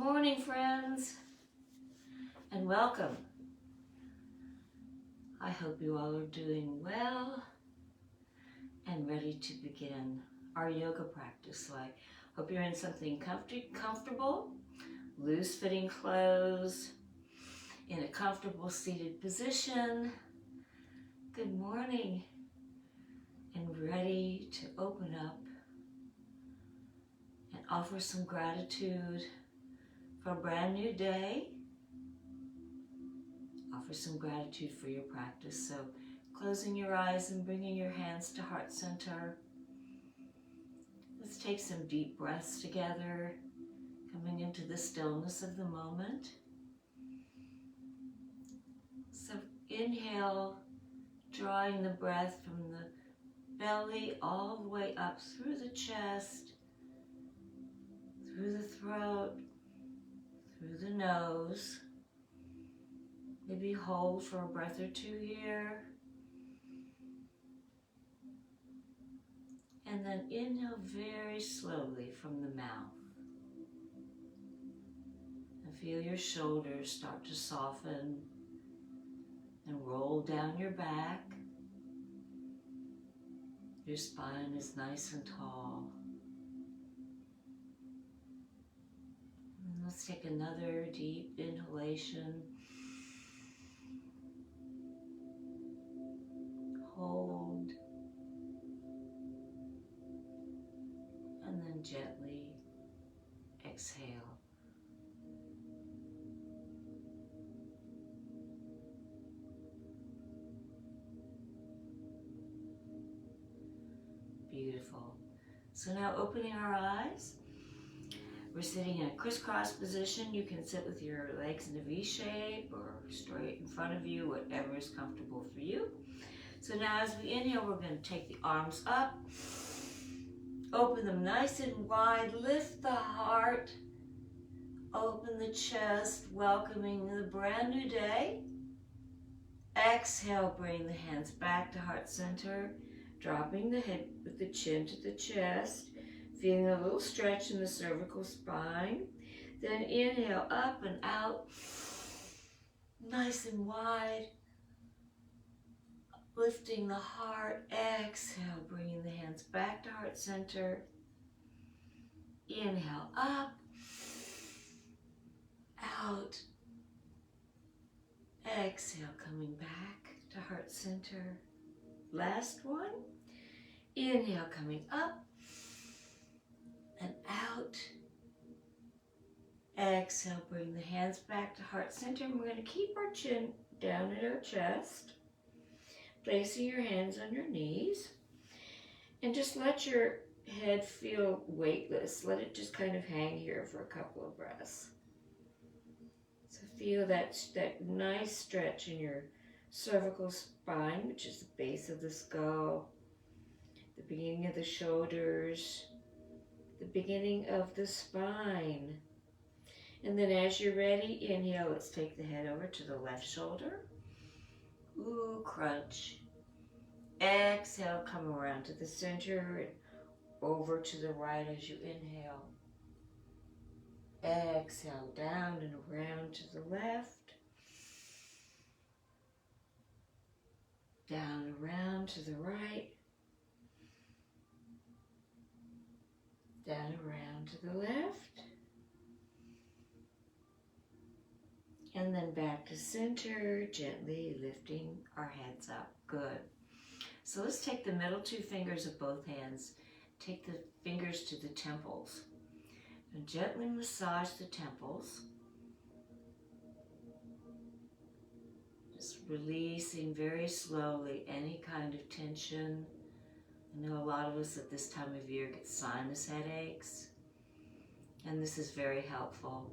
morning, friends, and welcome. I hope you all are doing well and ready to begin our yoga practice. So I hope you're in something comfortable, loose-fitting clothes, in a comfortable seated position. Good morning, and ready to open up and offer some gratitude for a brand new day. Offer some gratitude for your practice. So closing your eyes and bringing your hands to heart center. Let's take some deep breaths together, coming into the stillness of the moment. So inhale, drawing the breath from the belly all the way up through the chest, through the throat, through the nose. Maybe hold for a breath or two here. And then inhale very slowly from the mouth. And feel your shoulders start to soften and roll down your back. Your spine is nice and tall. And let's take another deep inhalation. Hold. And then gently exhale. Beautiful. So now opening our eyes, we're sitting in a crisscross position. You can sit with your legs in a V shape or straight in front of you, whatever is comfortable for you. So now as we inhale, we're going to take the arms up, open them nice and wide, lift the heart, open the chest, welcoming the brand new day. Exhale, bring the hands back to heart center, dropping the head with the chin to the chest, feeling a little stretch in the cervical spine. Then inhale up and out, nice and wide, lifting the heart. Exhale, bringing the hands back to heart center. Inhale up, out. Exhale, coming back to heart center. Last one. Inhale, coming up and out. Exhale, bring the hands back to heart center. And we're going to keep our chin down at our chest, placing your hands on your knees. And just let your head feel weightless. Let it just kind of hang here for a couple of breaths. So feel that nice stretch in your cervical spine, which is the base of the skull, the beginning of the shoulders, the beginning of the spine. And then as you're ready, inhale, let's take the head over to the left shoulder. Ooh, crunch. Exhale, come around to the center and over to the right as you inhale. Exhale, down and around to the left. Down, around to the right. Down, around to the left. And then back to center, gently lifting our heads up. Good. So let's take the middle two fingers of both hands. Take the fingers to the temples. And gently massage the temples. Just releasing very slowly any kind of tension. I know a lot of us at this time of year get sinus headaches, and this is very helpful.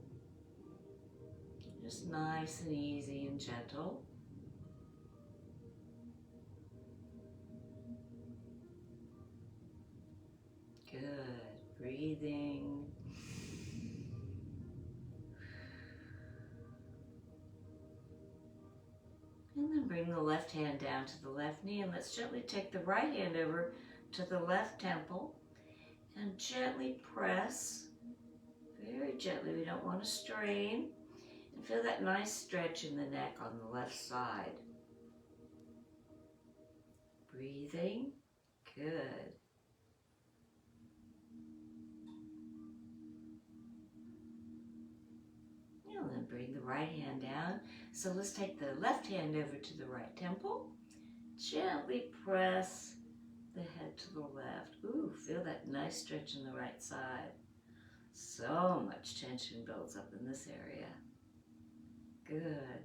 Just nice and easy and gentle. Good. Breathing. And then bring the left hand down to the left knee, and let's gently take the right hand over to the left temple and gently press Very gently, we don't want to strain. And feel that nice stretch in the neck on the left side. Breathing, good. And then bring the right hand down. So let's take the left hand over to the right temple. Gently press the head to the left. Ooh, feel that nice stretch in the right side. So much tension builds up in this area. Good.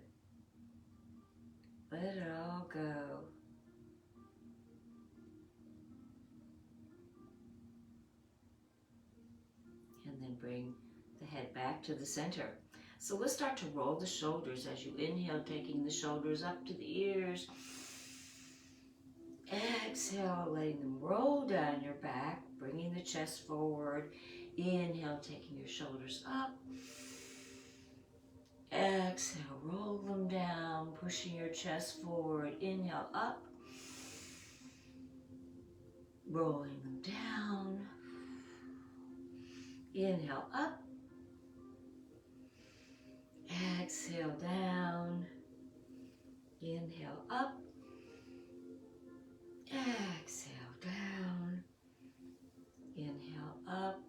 Let it all go. And then bring the head back to the center. So let's start to roll the shoulders as you inhale, taking the shoulders up to the ears. Exhale, letting them roll down your back, bringing the chest forward. Inhale, taking your shoulders up. Exhale, roll them down, pushing your chest forward. Inhale, up. Rolling them down. Inhale, up. Exhale, down. Inhale, up. Exhale, down. Inhale, up.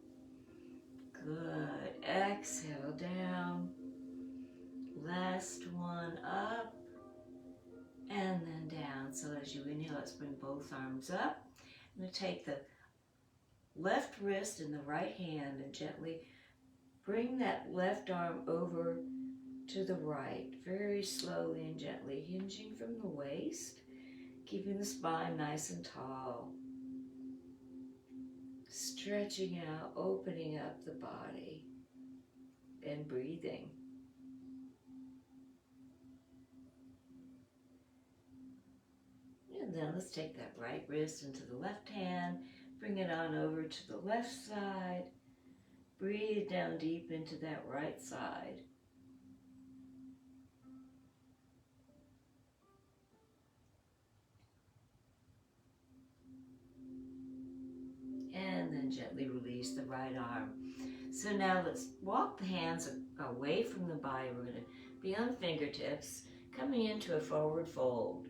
Good. Exhale, down. Last one, up. And then down. So as you inhale, let's bring both arms up. I'm going to take the left wrist in the right hand and gently bring that left arm over to the right, very slowly and gently, hinging from the waist, keeping the spine nice and tall, stretching out, opening up the body, and breathing. And then let's take that right wrist into the left hand, bring it on over to the left side, breathe down deep into that right side. And then gently release the right arm. So now let's walk the hands away from the body. We're going to be on fingertips, coming into a forward fold.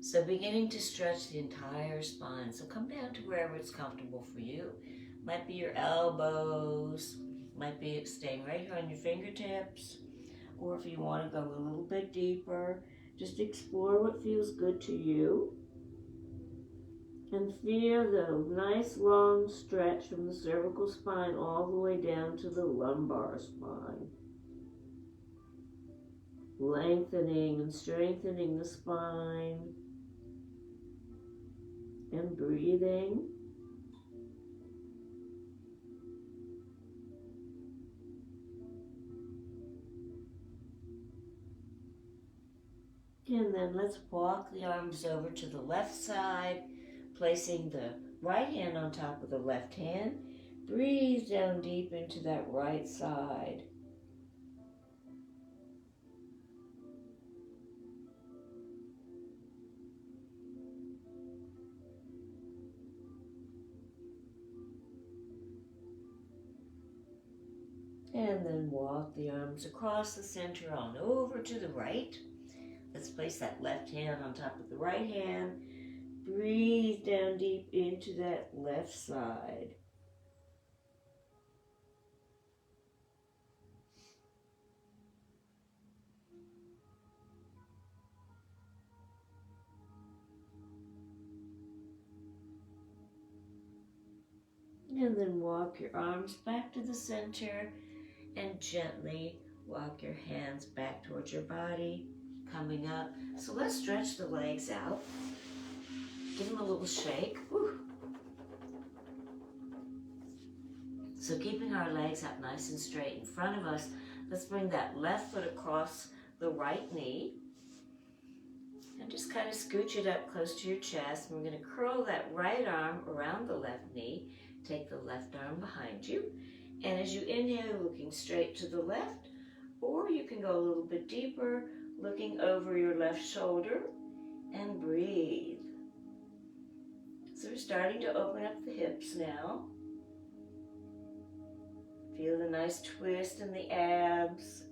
So beginning to stretch the entire spine. So come down to wherever it's comfortable for you. Might be your elbows, might be staying right here on your fingertips, or if you want to go a little bit deeper, just explore what feels good to you. And feel the nice long stretch from the cervical spine all the way down to the lumbar spine. Lengthening and strengthening the spine. And breathing. And then let's walk the arms over to the left side, placing the right hand on top of the left hand. Breathe down deep into that right side. And then walk the arms across the center on over to the right. Let's place that left hand on top of the right hand. Breathe down deep into that left side. And then walk your arms back to the center and gently walk your hands back towards your body, coming up. So let's stretch the legs out. Give them a little shake. Whew. So keeping our legs up nice and straight in front of us, let's bring that left foot across the right knee. And just kind of scooch it up close to your chest. And we're going to curl that right arm around the left knee. Take the left arm behind you. And as you inhale, looking straight to the left, or you can go a little bit deeper, looking over your left shoulder, and breathe. So we're starting to open up the hips now. Feel the nice twist in the abs.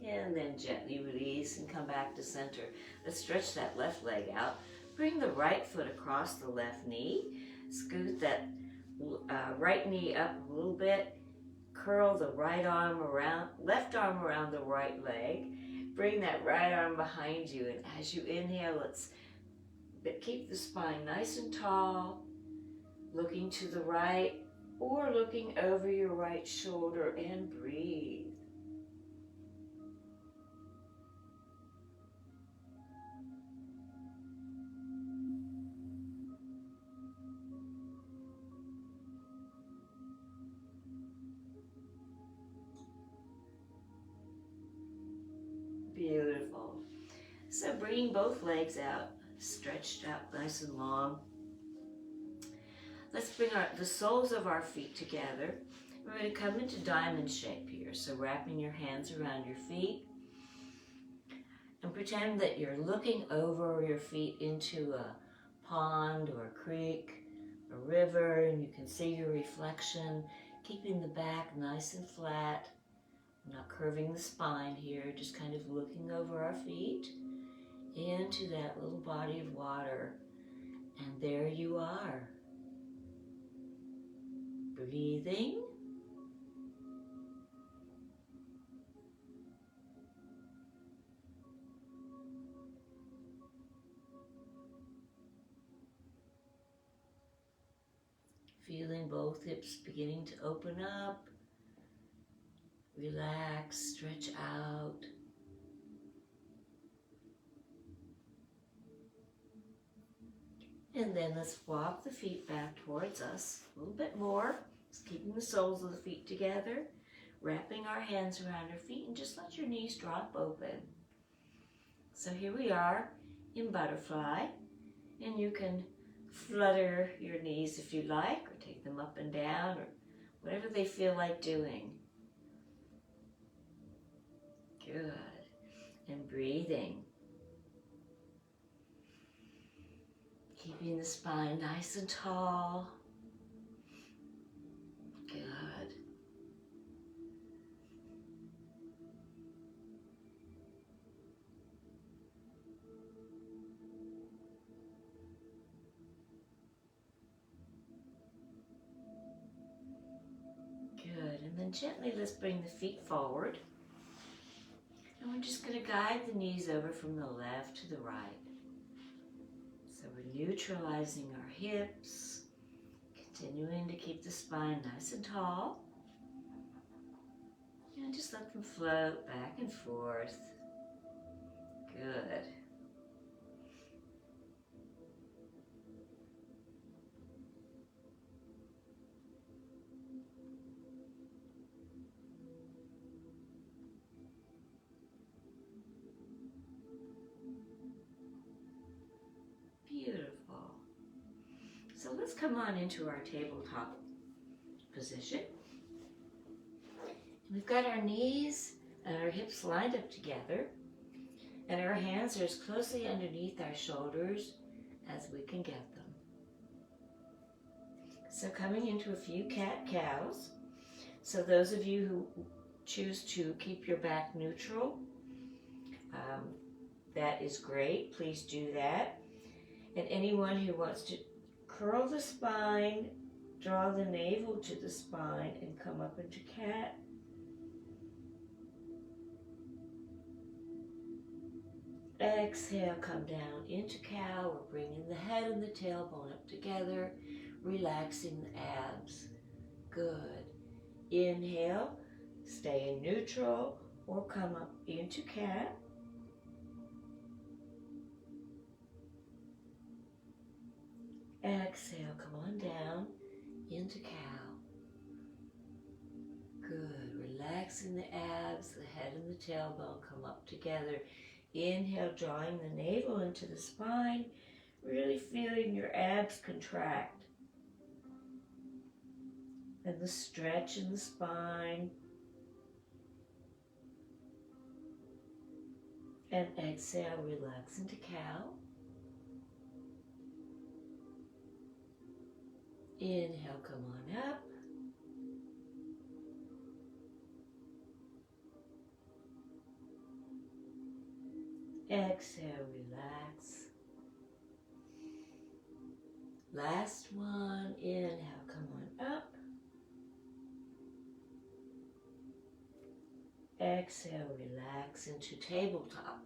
And then gently release and come back to center. Let's stretch that left leg out. Bring the right foot across the left knee. Scoot that right knee up a little bit. Curl the left arm around the right leg. Bring that right arm behind you. And as you inhale, let's keep the spine nice and tall. Looking to the right or looking over your right shoulder, and breathe. Beautiful. So bringing both legs out, stretched out nice and long. Let's bring the soles of our feet together. We're going to come into diamond shape here. So wrapping your hands around your feet. And pretend that you're looking over your feet into a pond or a creek, a river, and you can see your reflection, keeping the back nice and flat. Not curving the spine here, just kind of looking over our feet into that little body of water. And there you are. Breathing. Feeling both hips beginning to open up. Relax, stretch out. And then let's walk the feet back towards us a little bit more. Just keeping the soles of the feet together. Wrapping our hands around our feet, and just let your knees drop open. So here we are in butterfly. And you can flutter your knees if you like, or take them up and down, or whatever they feel like doing. Good. And breathing. Keeping the spine nice and tall. Good. Good. And then gently let's bring the feet forward. And we're just going to guide the knees over from the left to the right. So we're neutralizing our hips, continuing to keep the spine nice and tall. And just let them float back and forth. Good. Beautiful. So let's come on into our tabletop position. We've got our knees and our hips lined up together, and our hands are as closely underneath our shoulders as we can get them. So coming into a few cat-cows. So those of you who choose to keep your back neutral, that is great. Please do that. And anyone who wants to curl the spine, draw the navel to the spine, and come up into cat. Exhale, come down into cow. We're bringing the head and the tailbone up together, relaxing the abs. Good. Inhale, stay in neutral, or come up into cat. Exhale, come on down into cow. Good. Relaxing the abs, the head and the tailbone come up together. Inhale, drawing the navel into the spine, really feeling your abs contract. And the stretch in the spine. And exhale, relax into cow. Inhale, come on up. Exhale, relax. Last one. Inhale, come on up. Exhale, relax into tabletop.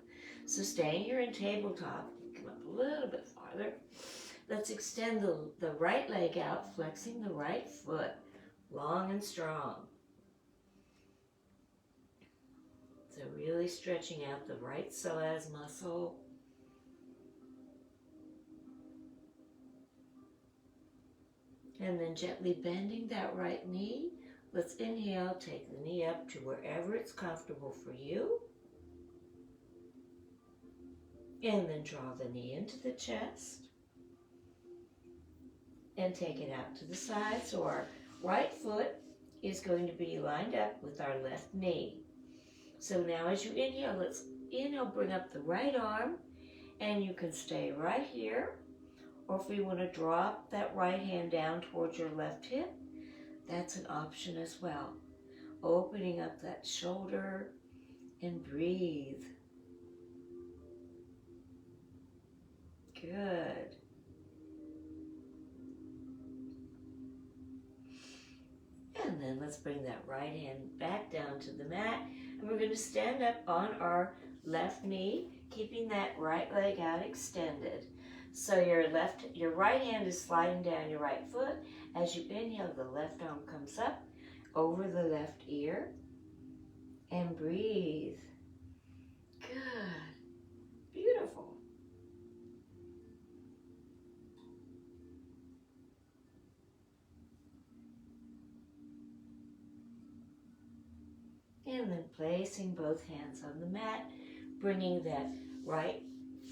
So staying here in tabletop, come up a little bit farther. Let's extend the right leg out, flexing the right foot, long and strong. So really stretching out the right psoas muscle. And then gently bending that right knee. Let's inhale, take the knee up to wherever it's comfortable for you. And then draw the knee into the chest. And take it out to the side. So our right foot is going to be lined up with our left knee. So now as you inhale, let's inhale, bring up the right arm. And you can stay right here. Or if we want to drop that right hand down towards your left hip, that's an option as well. Opening up that shoulder and breathe. Good. And then let's bring that right hand back down to the mat. And we're going to stand up on our left knee, keeping that right leg out extended. So your right hand is sliding down your right foot. As you inhale, the left arm comes up over the left ear. And breathe. Good. Beautiful. And then placing both hands on the mat, bringing that right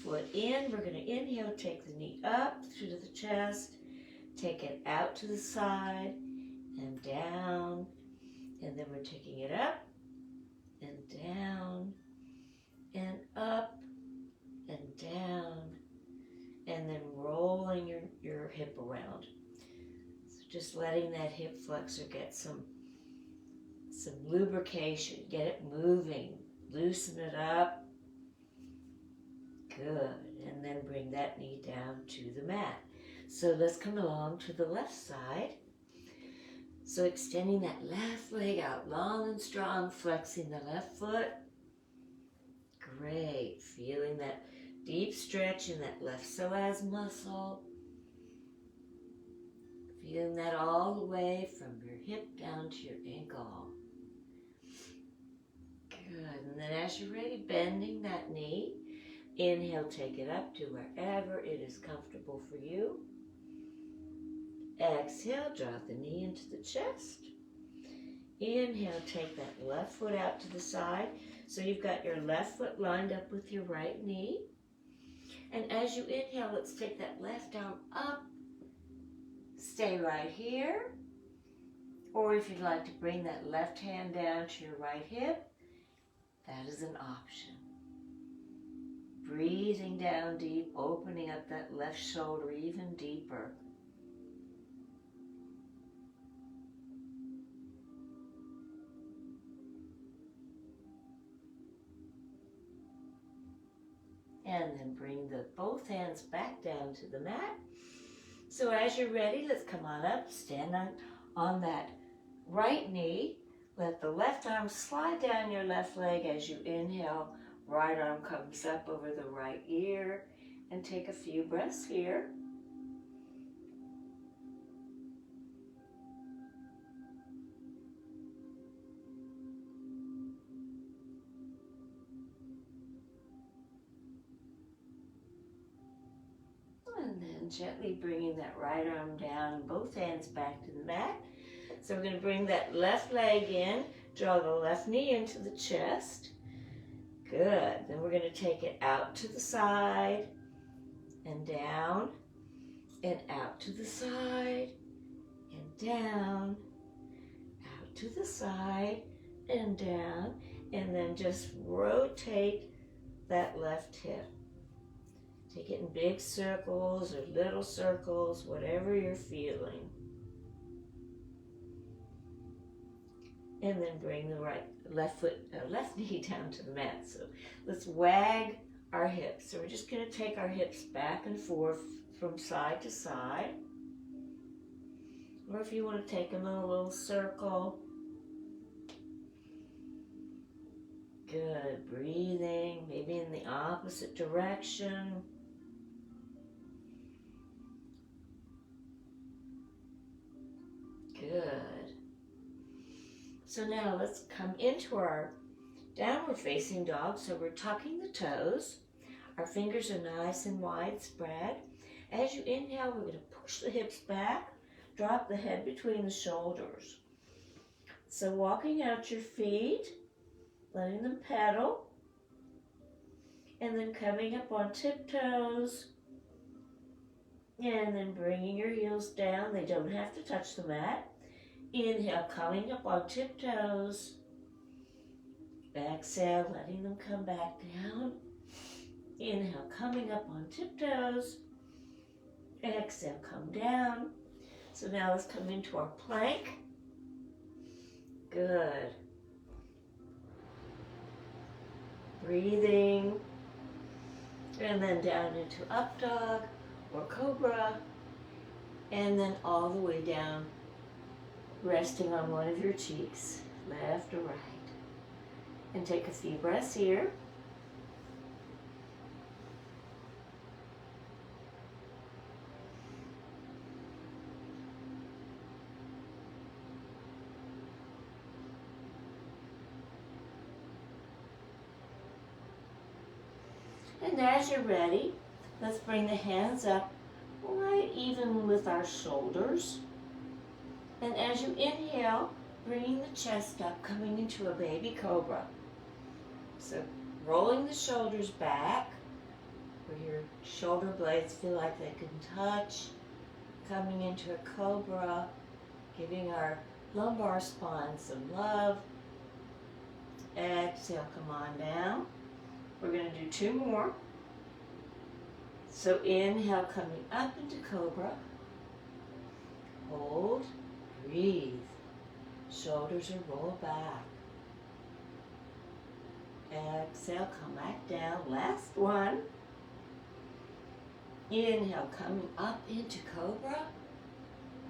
foot in. We're going to inhale, take the knee up through to the chest, take it out to the side and down, and then we're taking it up and down and up and down, and then rolling your hip around. So just letting that hip flexor get some lubrication, get it moving, loosen it up. Good. And then bring that knee down to the mat. So let's come along to the left side. So extending that left leg out long and strong, flexing the left foot. Great. Feeling that deep stretch in that left psoas muscle. Feeling that all the way from your hip down to your ankle. Good. And then as you're ready, bending that knee. Inhale, take it up to wherever it is comfortable for you. Exhale, drop the knee into the chest. Inhale, take that left foot out to the side. So you've got your left foot lined up with your right knee. And as you inhale, let's take that left arm up. Stay right here. Or if you'd like to bring that left hand down to your right hip, that is an option. Breathing down deep, opening up that left shoulder even deeper. And then bring both hands back down to the mat. So as you're ready, let's come on up, stand on that right knee. Let the left arm slide down your left leg as you inhale. Right arm comes up over the right ear, and take a few breaths here. And then gently bringing that right arm down and both hands back to the mat. So we're going to bring that left leg in, draw the left knee into the chest. Good. Then we're going to take it out to the side and down and out to the side and down, out to the side and down, and then just rotate that left hip. Take it in big circles or little circles, whatever you're feeling. And then bring the left knee down to the mat. So let's wag our hips. So we're just going to take our hips back and forth from side to side. Or if you want to take them in a little circle. Good. Breathing, maybe in the opposite direction. Good. So now let's come into our downward facing dog. So we're tucking the toes. Our fingers are nice and wide spread. As you inhale, we're going to push the hips back, drop the head between the shoulders. So walking out your feet, letting them pedal, and then coming up on tiptoes, and then bringing your heels down. They don't have to touch the mat. Inhale, coming up on tiptoes. Exhale, letting them come back down. Inhale, coming up on tiptoes. Exhale, come down. So now let's come into our plank. Good. Breathing. And then down into up dog or cobra. And then all the way down, resting on one of your cheeks, left or right. And take a few breaths here. And as you're ready, let's bring the hands up right even with our shoulders. And as you inhale, bringing the chest up, coming into a baby cobra. So rolling the shoulders back, where your shoulder blades feel like they can touch. Coming into a cobra, giving our lumbar spine some love. Exhale, come on down. We're going to do two more. So inhale, coming up into cobra. Hold, breathe. Shoulders are rolled back. Exhale, come back down. Last one. Inhale, coming up into cobra.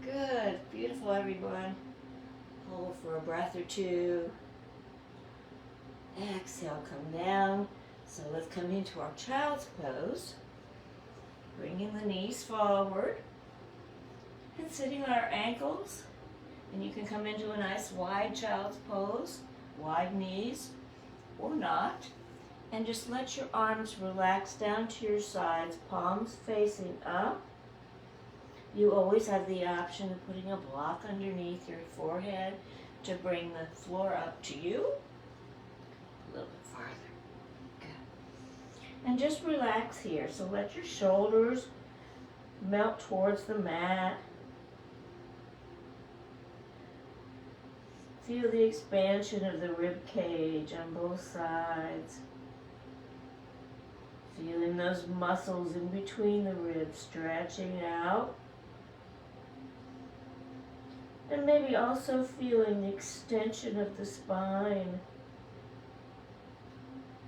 Good, beautiful everyone. Hold for a breath or two. Exhale, come down. So let's come into our child's pose. Bringing the knees forward. And sitting on our ankles. And you can come into a nice wide child's pose. Wide knees or not. And just let your arms relax down to your sides, palms facing up. You always have the option of putting a block underneath your forehead to bring the floor up to you. A little bit farther. Good. And just relax here. So let your shoulders melt towards the mat. Feel the expansion of the rib cage on both sides. Feeling those muscles in between the ribs stretching out. And maybe also feeling the extension of the spine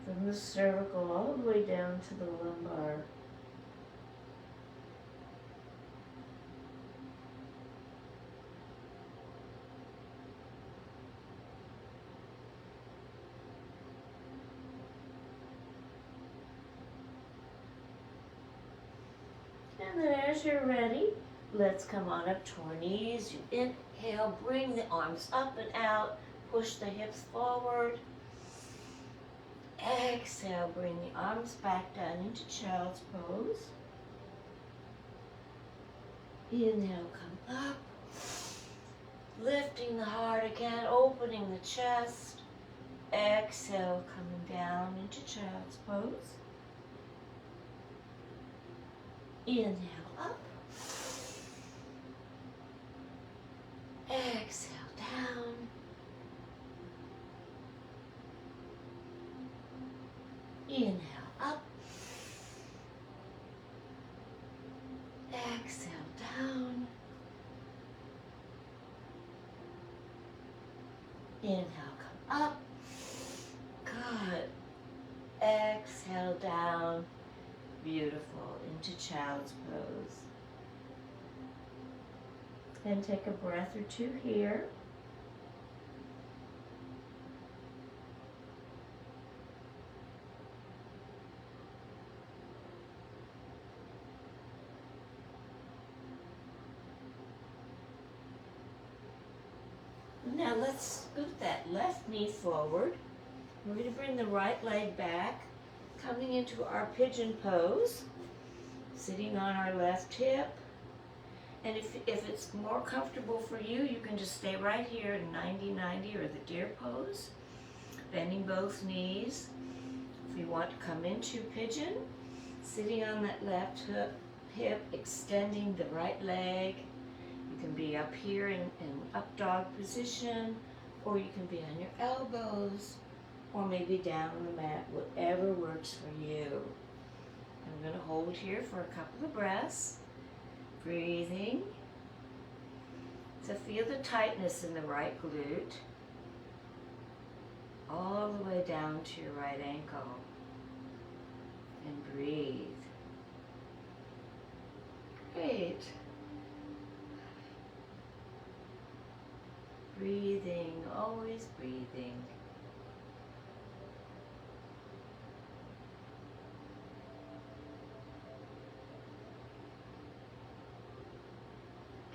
from the cervical all the way down to the lumbar. And then as you're ready, let's come on up to our knees. You inhale, bring the arms up and out, push the hips forward. Exhale, bring the arms back down into child's pose. Inhale, come up. Lifting the heart again, opening the chest. Exhale, coming down into child's pose. Inhale up. Exhale down. Inhale up. Exhale down. Inhale, come up. Good. Exhale down. Beautiful. Into child's pose. And take a breath or two here. Now let's scoot that left knee forward. We're going to bring the right leg back, coming into our pigeon pose, sitting on our left hip. And if it's more comfortable for you, you can just stay right here in 90-90 or the deer pose, bending both knees. If you want to come into pigeon, sitting on that left hip, extending the right leg. You can be up here in up dog position, or you can be on your elbows, or maybe down on the mat, whatever works for you. I'm going to hold here for a couple of breaths. Breathing. So feel the tightness in the right glute, all the way down to your right ankle. And breathe. Great. Breathing, always breathing.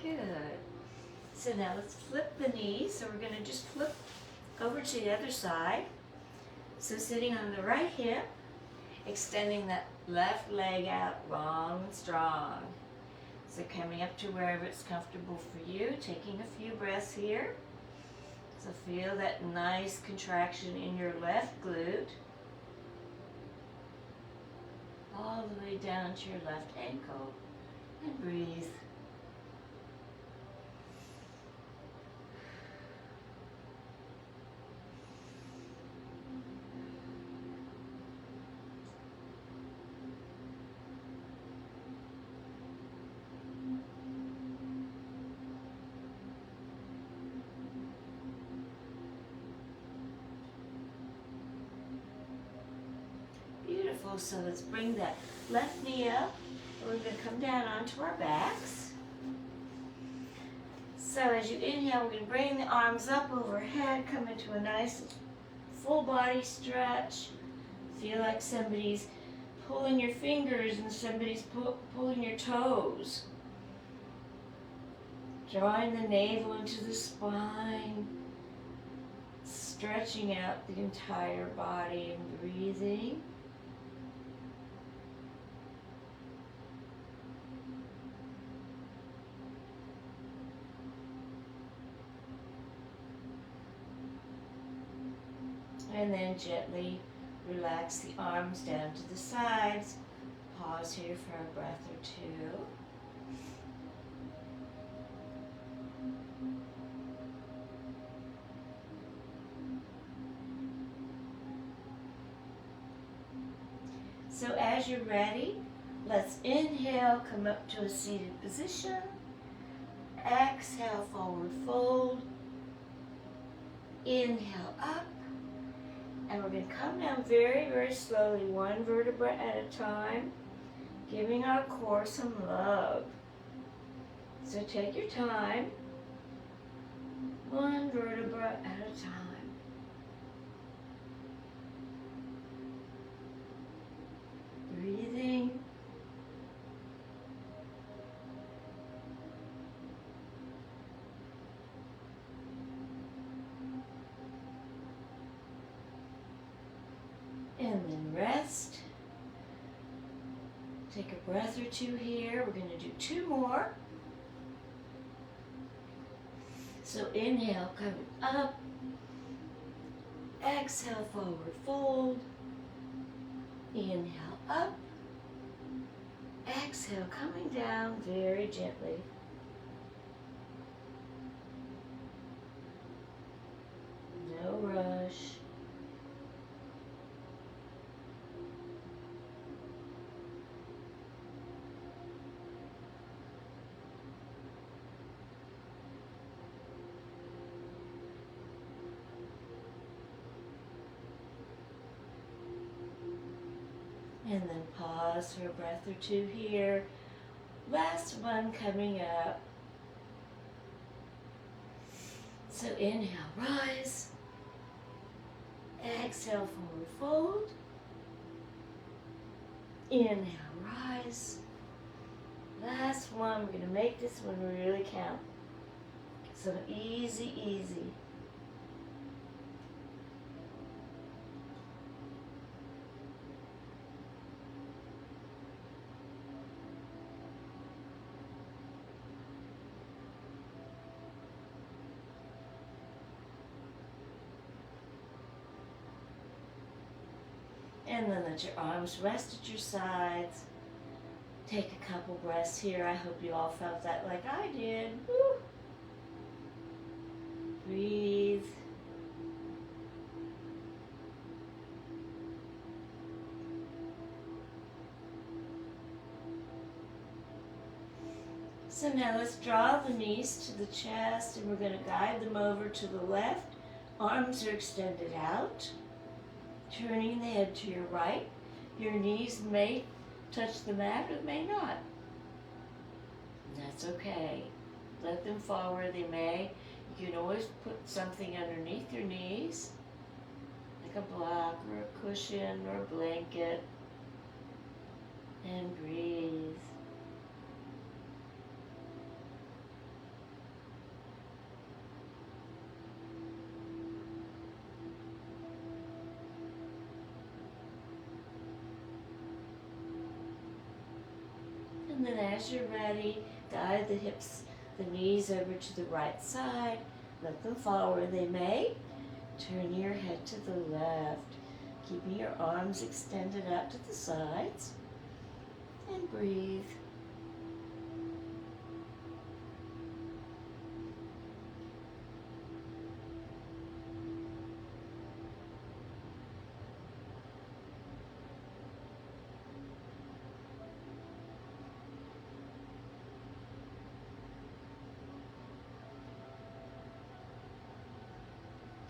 Good. So now let's flip the knees. So we're going to just flip over to the other side. So sitting on the right hip, extending that left leg out long and strong. So coming up to wherever it's comfortable for you, taking a few breaths here. So feel that nice contraction in your left glute, all the way down to your left ankle, and breathe. Beautiful. So let's bring that left knee up. And we're going to come down onto our backs. So as you inhale, we're going to bring the arms up overhead, come into a nice full body stretch. Feel like somebody's pulling your fingers and somebody's pulling your toes. Drawing the navel into the spine. Stretching out the entire body and breathing. And then gently relax the arms down to the sides. Pause here for a breath or two. So as you're ready, let's inhale, come up to a seated position. Exhale, forward fold. Inhale up. And we're going to come down very, very slowly, one vertebra at a time, giving our core some love. So take your time, one vertebra at a time. Breathing. And then rest. Take a breath or two here. We're going to do two more. So inhale, coming up. Exhale, forward fold. Inhale, up. Exhale, coming down very gently. No rush. And then pause for a breath or two here. Last one coming up. So inhale, rise. Exhale, forward fold. Inhale, rise. Last one. We're going to make this one really count. So easy, easy. And then let your arms rest at your sides. Take a couple breaths here. I hope you all felt that like I did. Woo. Breathe. So now let's draw the knees to the chest, and we're going to guide them over to the left. Arms are extended out. Turning the head to your right. Your knees may touch the mat or may not. That's okay. Let them fall where they may. You can always put something underneath your knees, like a block or a cushion or a blanket, and breathe. And then as you're ready, guide the hips, the knees over to the right side. Let them fall where they may. Turn your head to the left, keeping your arms extended out to the sides. And breathe.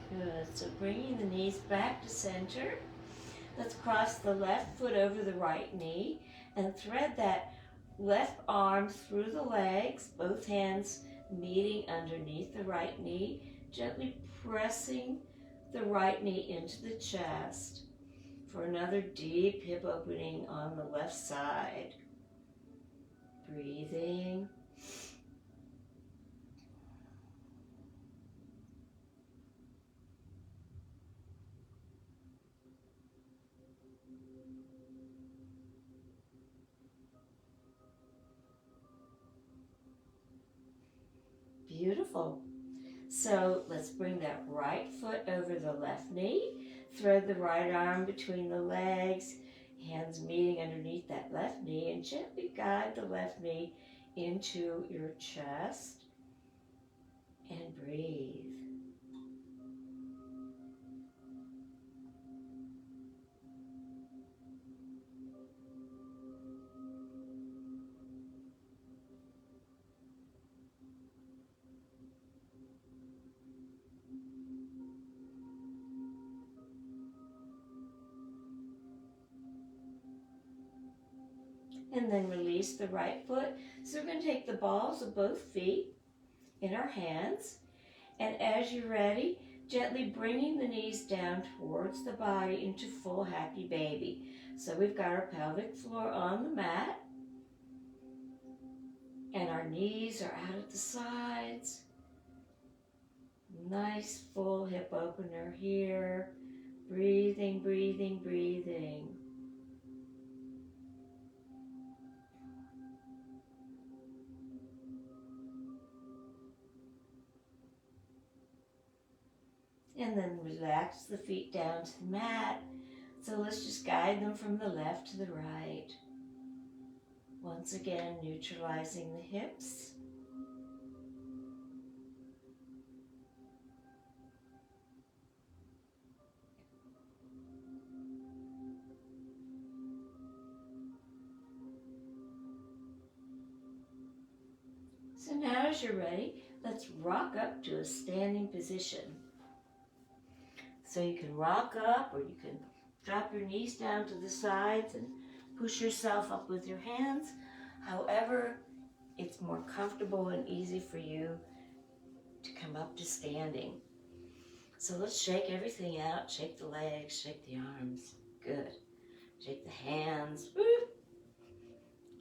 Good. So bringing the knees back to center. Let's cross the left foot over the right knee and thread that left arm through the legs, both hands meeting underneath the right knee, gently pressing the right knee into the chest for another deep hip opening on the left side. Breathing. Beautiful. So let's bring that right foot over the left knee. Thread the right arm between the legs, hands meeting underneath that left knee, and gently guide the left knee into your chest. And breathe. And then release the right foot. So we're going to take the balls of both feet in our hands. And as you're ready, gently bringing the knees down towards the body into full happy baby. So we've got our pelvic floor on the mat. And our knees are out at the sides. Nice full hip opener here. Breathing, breathing, breathing. And then relax the feet down to the mat. So let's just guide them from the left to the right. Once again, neutralizing the hips. So now as you're ready, let's rock up to a standing position. So you can rock up or you can drop your knees down to the sides and push yourself up with your hands. However, it's more comfortable and easy for you to come up to standing. So let's shake everything out. Shake the legs, shake the arms. Good. Shake the hands. Woo.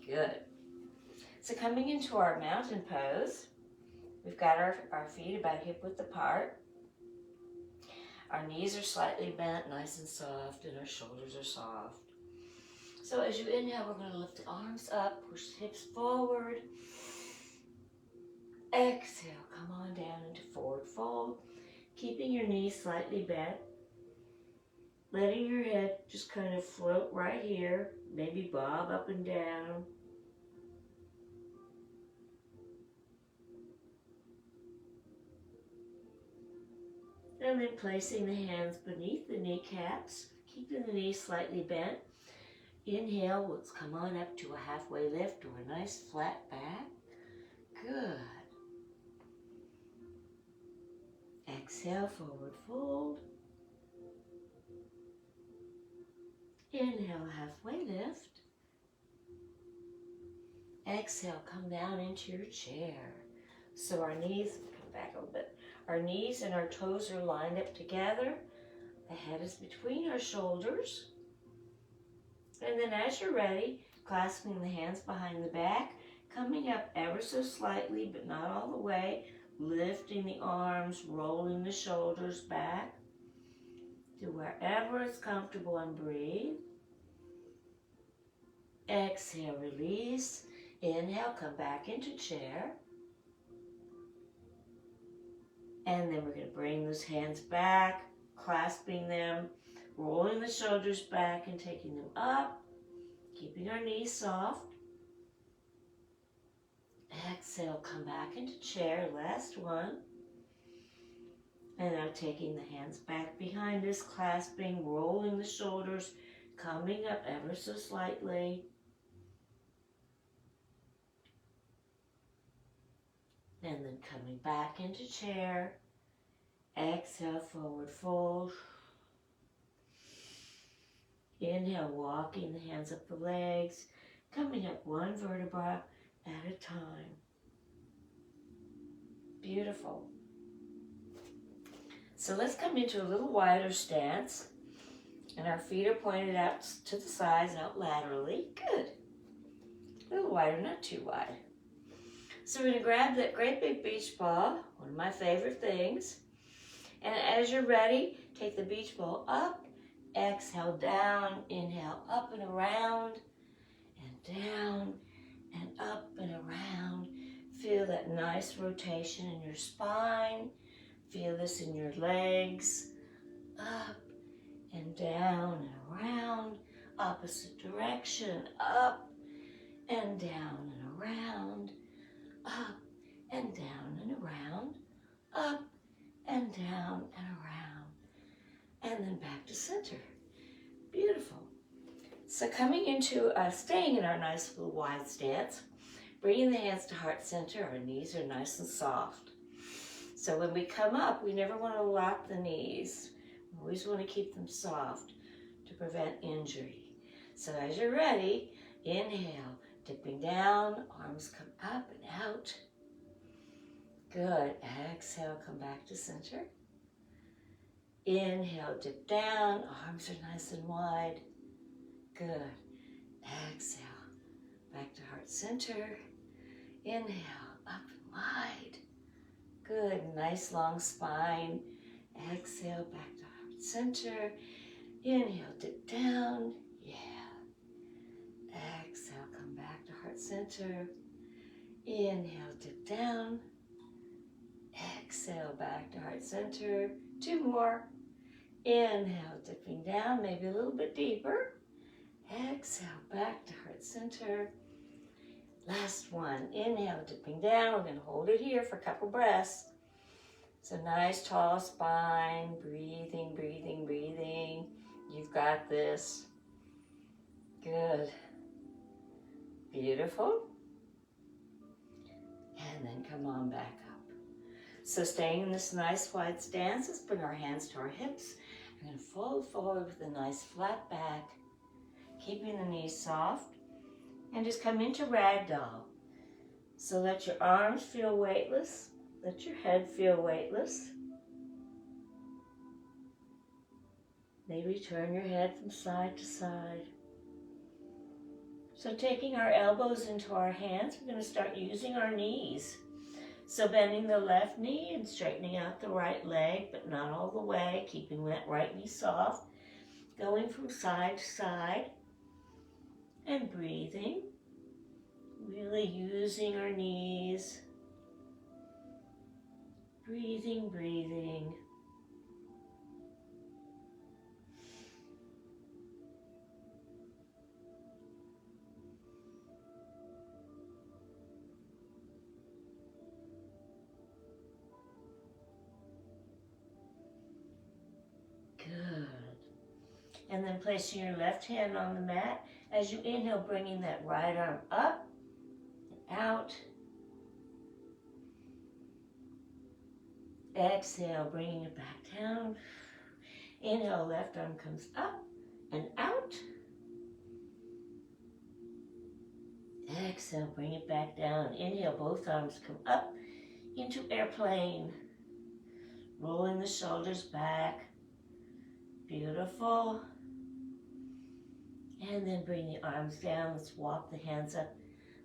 Good. So coming into our mountain pose, we've got our feet about hip width apart. Our knees are slightly bent, nice and soft, and our shoulders are soft. So as you inhale, we're going to lift the arms up, push the hips forward. Exhale, come on down into forward fold, keeping your knees slightly bent. Letting your head just kind of float right here, maybe bob up and down. And then placing the hands beneath the kneecaps, keeping the knees slightly bent. Inhale, let's come on up to a halfway lift or a nice flat back. Good. Exhale, forward fold. Inhale, halfway lift. Exhale, come down into your chair. So our knees, come back a little bit. Our knees and our toes are lined up together. The head is between our shoulders. And then as you're ready, clasping the hands behind the back, coming up ever so slightly, but not all the way, lifting the arms, rolling the shoulders back to wherever it's comfortable and breathe. Exhale, release. Inhale, come back into chair. And then we're going to bring those hands back, clasping them, rolling the shoulders back and taking them up, keeping our knees soft. Exhale, come back into chair, last one. And now taking the hands back behind us, clasping, rolling the shoulders, coming up ever so slightly. And then coming back into chair. Exhale, forward fold. Inhale, walking the hands up the legs, coming up one vertebra at a time. Beautiful. So let's come into a little wider stance. And our feet are pointed out to the sides, out laterally. Good. A little wider, not too wide. So we're going to grab that great big beach ball, one of my favorite things. And as you're ready, take the beach ball up, exhale down, inhale up and around, and down, and up and around. Feel that nice rotation in your spine. Feel this in your legs, up and down and around, opposite direction, up and down and around, up and down and around, up and down and around, and then back to center. Beautiful. So coming into, staying in our nice little wide stance, bringing the hands to heart center, our knees are nice and soft. So when we come up, we never want to lock the knees. We always want to keep them soft to prevent injury. So as you're ready, inhale, dipping down, arms come up and out. Good. Exhale, come back to center. Inhale, dip down, arms are nice and wide. Good. Exhale, back to heart center. Inhale, up and wide. Good. Nice long spine. Exhale, back to heart center. Inhale, dip down. Yeah. Exhale, come back to heart center. Inhale, dip down. Exhale, back to heart center. Two more. Inhale, dipping down, maybe a little bit deeper. Exhale, back to heart center. Last one. Inhale, dipping down. We're going to hold it here for a couple breaths. So nice tall spine. Breathing, breathing, breathing. You've got this. Good. Beautiful. And then come on back up. So staying in this nice wide stance, let's bring our hands to our hips. We're going to fold forward with a nice flat back, keeping the knees soft. And just come into ragdoll. So let your arms feel weightless. Let your head feel weightless. Maybe turn your head from side to side. So taking our elbows into our hands, we're going to start using our knees. So bending the left knee and straightening out the right leg, but not all the way, keeping that right knee soft. Going from side to side and breathing. Really using our knees. Breathing, breathing. Good. And then placing your left hand on the mat. As you inhale, bringing that right arm up and out. Exhale, bringing it back down. Inhale, left arm comes up and out. Exhale, bring it back down. Inhale, both arms come up into airplane. Rolling the shoulders back. Beautiful. And then bring the arms down. Let's walk the hands up.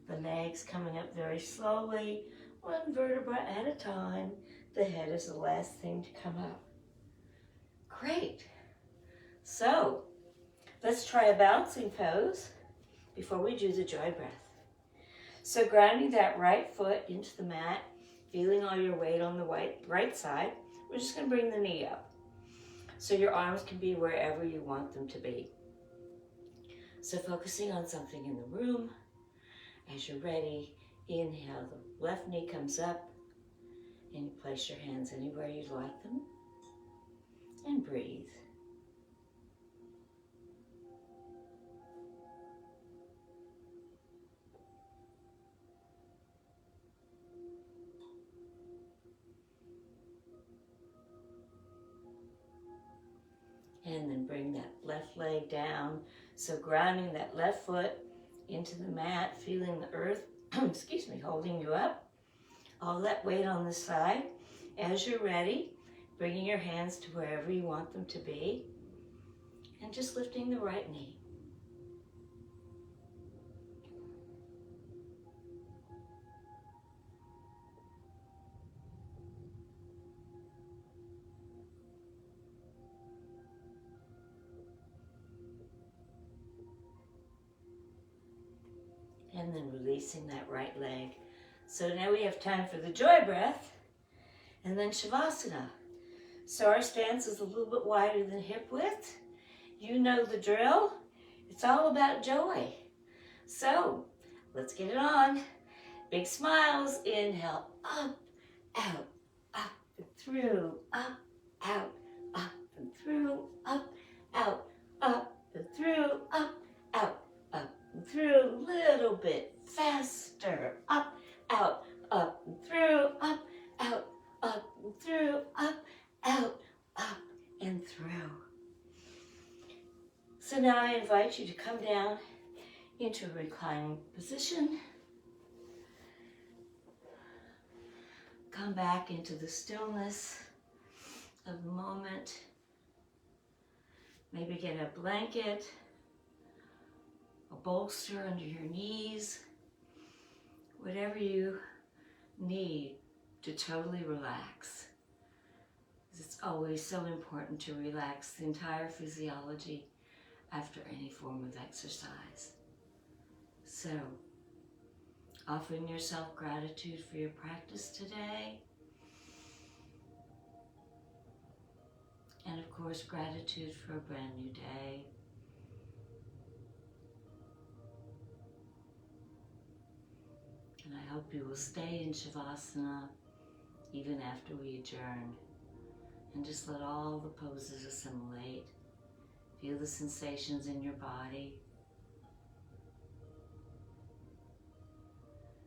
The legs coming up very slowly, one vertebra at a time. The head is the last thing to come up. Great. So, let's try a bouncing pose before we do the joy breath. So grounding that right foot into the mat, feeling all your weight on the right side, we're just going to bring the knee up. So your arms can be wherever you want them to be. So focusing on something in the room. As you're ready, inhale, the left knee comes up, and you place your hands anywhere you'd like them, and breathe. And then bring that left leg down. So grounding that left foot into the mat, feeling the earth, excuse me, holding you up. All that weight on the side. As you're ready, bringing your hands to wherever you want them to be. And just lifting the right knee. And then releasing that right leg. So now we have time for the joy breath and then Shavasana. So our stance is a little bit wider than hip width. You know the drill. It's all about joy. So let's get it on. Big smiles. Inhale, up, out, up and through, up, out, and through, up, out and through, up and through. Little bit faster. Up, out, and through, up and through, up and through. So now I invite you to come down into a reclining position. Come back into the stillness of the moment. Maybe get a blanket, a bolster under your knees, whatever you need to totally relax. It's always so important to relax the entire physiology after any form of exercise. So, offering yourself gratitude for your practice today. And of course, gratitude for a brand new day. And I hope you will stay in Shavasana even after we adjourn. And just let all the poses assimilate. Feel the sensations in your body.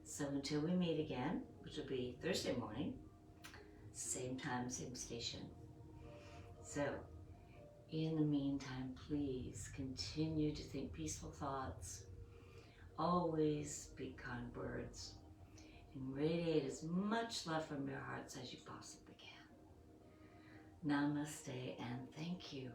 So until we meet again, which will be Thursday morning, same time, same station. So In the meantime, please continue to think peaceful thoughts. Always speak kind words. And radiate as much love from your hearts as you possibly can. Namaste and thank you.